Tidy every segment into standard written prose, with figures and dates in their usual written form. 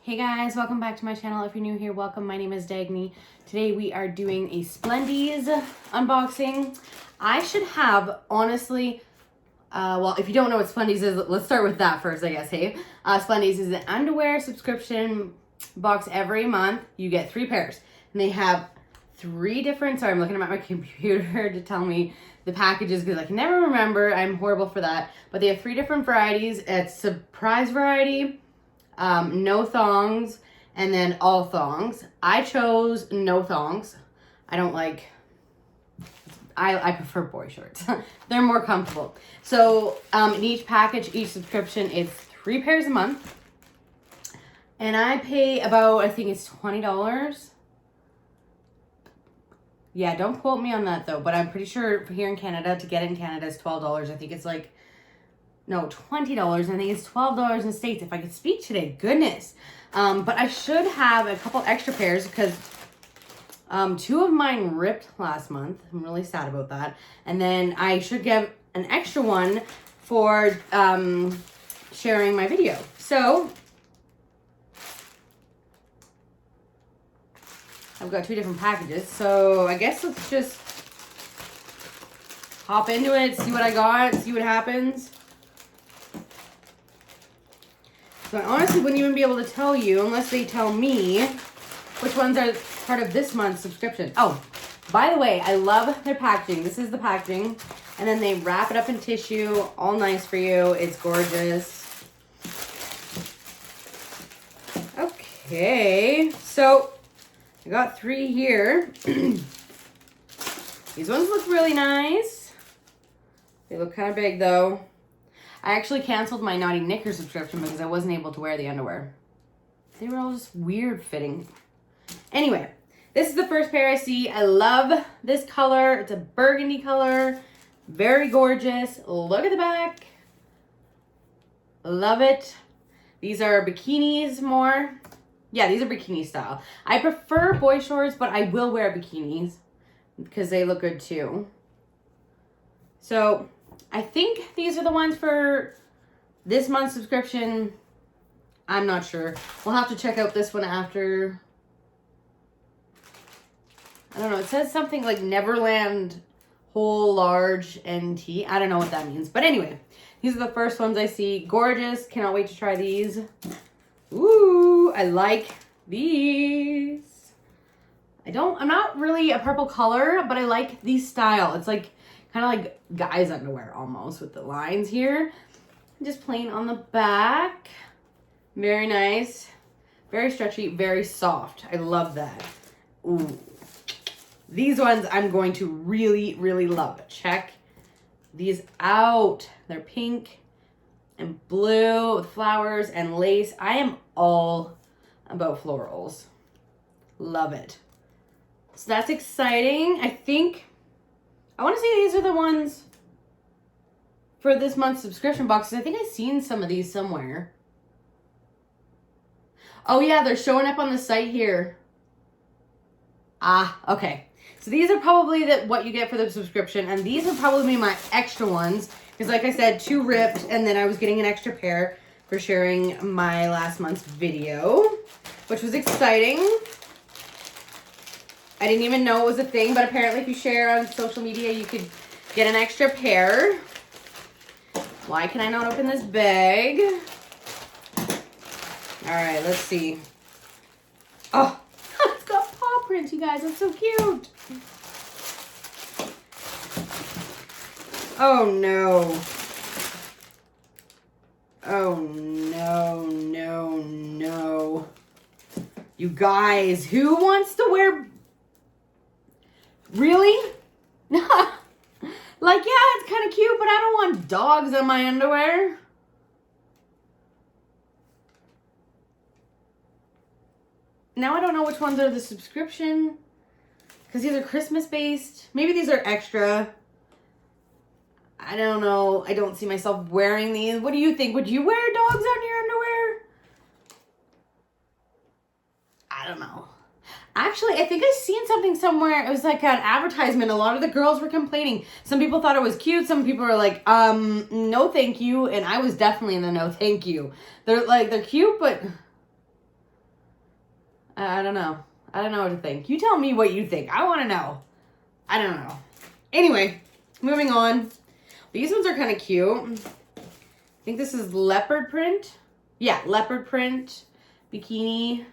Hey guys, welcome back to my channel. If you're new here, welcome. My name is Dagny. Today we are doing a Splendies unboxing. I should have, honestly, well, if you don't know what Splendies is, let's start with that first, I guess, hey? Splendies is an underwear subscription box every month. You get 3 pairs. And they have 3 different, sorry, I'm looking at my computer to tell me the packages because I can never remember. I'm horrible for that. But they have 3 different varieties. It's surprise variety, no thongs, and then all thongs. I chose no thongs. I don't like, I prefer boy shorts. They're more comfortable. So in each package, each subscription is 3 pairs a month. And I pay about, I think it's $20. Yeah, don't quote me on that though, but I'm pretty sure here in Canada, to get it in Canada is $12. I think it's like, no, $20. I think it's $12 in the States. If I could speak today, goodness. But I should have a couple extra pairs because 2 of mine ripped last month. I'm really sad about that. And then I should get an extra one for sharing my video. So I've got 2 different packages. So I guess let's just hop into it, see what I got, see what happens. So I honestly wouldn't even be able to tell you unless they tell me which ones are part of this month's subscription. Oh, by the way, I love their packaging. This is the packaging. And then they wrap it up in tissue, all nice for you. It's gorgeous. Okay, so I got 3 here. These ones look really nice. They look kind of big though. I actually canceled my Naughty Knicker subscription because I wasn't able to wear the underwear. They were all just weird fitting. Anyway, this is the first pair I see. I love this color. It's a burgundy color. Very gorgeous. Look at the back. Love it. These are bikinis more. Yeah, these are bikini style. I prefer boy shorts, but I will wear bikinis because they look good too. So I think these are the ones for this month's subscription. I'm not sure. We'll have to check out this one after. I don't know. It says something like Neverland Whole Large NT. I don't know what that means. But anyway, these are the first ones I see. Gorgeous. Cannot wait to try these. Ooh, I like these. I'm not really a purple color, but I like these style. It's like kind of like guys underwear almost with the lines here. Just plain on the back. Very nice. Very stretchy, very soft. I love that. Ooh. These ones I'm going to really, really love. Check these out. They're pink and blue with flowers and lace. I am all about florals. Love it. So that's exciting. I want to say these are the ones for this month's subscription boxes. I think I've seen some of these somewhere. Oh yeah, they're showing up on the site here. Ah, okay. So these are probably what you get for the subscription, and these are probably my extra ones. Because like I said, 2 ripped, and then I was getting an extra pair for sharing my last month's video, which was exciting. I didn't even know it was a thing, but apparently if you share on social media, you could get an extra pair. Why can I not open this bag? All right, let's see. Oh, it's got paw prints, you guys. That's so cute. Oh, no. Oh, no, no, no. You guys, who wants to wear... Really? Like, yeah, it's kind of cute, but I don't want dogs on my underwear. Now I don't know which ones are the subscription. Because these are Christmas based. Maybe these are extra. I don't know. I don't see myself wearing these. What do you think? Would you wear dogs on your underwear? I don't know. Actually, I think I seen something somewhere. It was like an advertisement. A lot of the girls were complaining. Some people thought it was cute. Some people were like, no thank you. And I was definitely in the no thank you. They're cute, but I don't know. I don't know what to think. You tell me what you think. I want to know. I don't know. Anyway, moving on. These ones are kind of cute. I think this is leopard print. Yeah, leopard print bikini.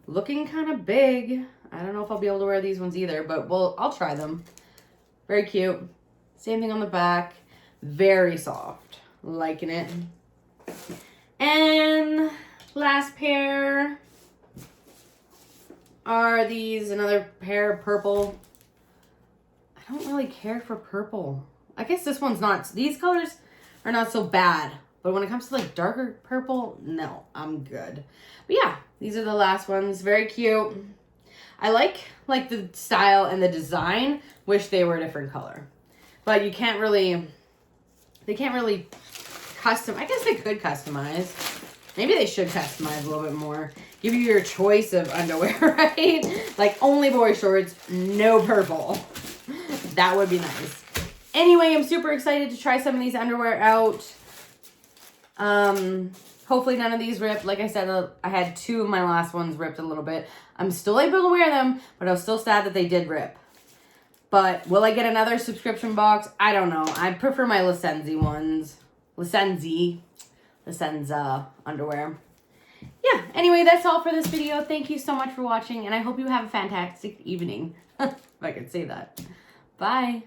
Looking kind of big. I don't know if I'll be able to wear these ones either, but I'll try them. Very cute. Same thing on the back. Very soft. Liking it. And last pair are these, another pair of purple. I don't really care for purple. I guess this one's not, these colors are not so bad. But when it comes to like darker purple, no, I'm good. But yeah, these are the last ones. Very cute. I like the style and the design. Wish they were a different color. But you can't really, they can't really custom, I guess they could customize. Maybe they should customize a little bit more. Give you your choice of underwear, right? Like only boy shorts, no purple. That would be nice. Anyway, I'm super excited to try some of these underwear out. Hopefully none of these ripped. Like I said, I had 2 of my last ones ripped a little bit. I'm still able to wear them, but I was still sad that they did rip. But will I get another subscription box? I don't know. I prefer my Licenzi ones. Licenza underwear. Yeah, anyway, that's all for this video. Thank you so much for watching, and I hope you have a fantastic evening. If I could say that. Bye.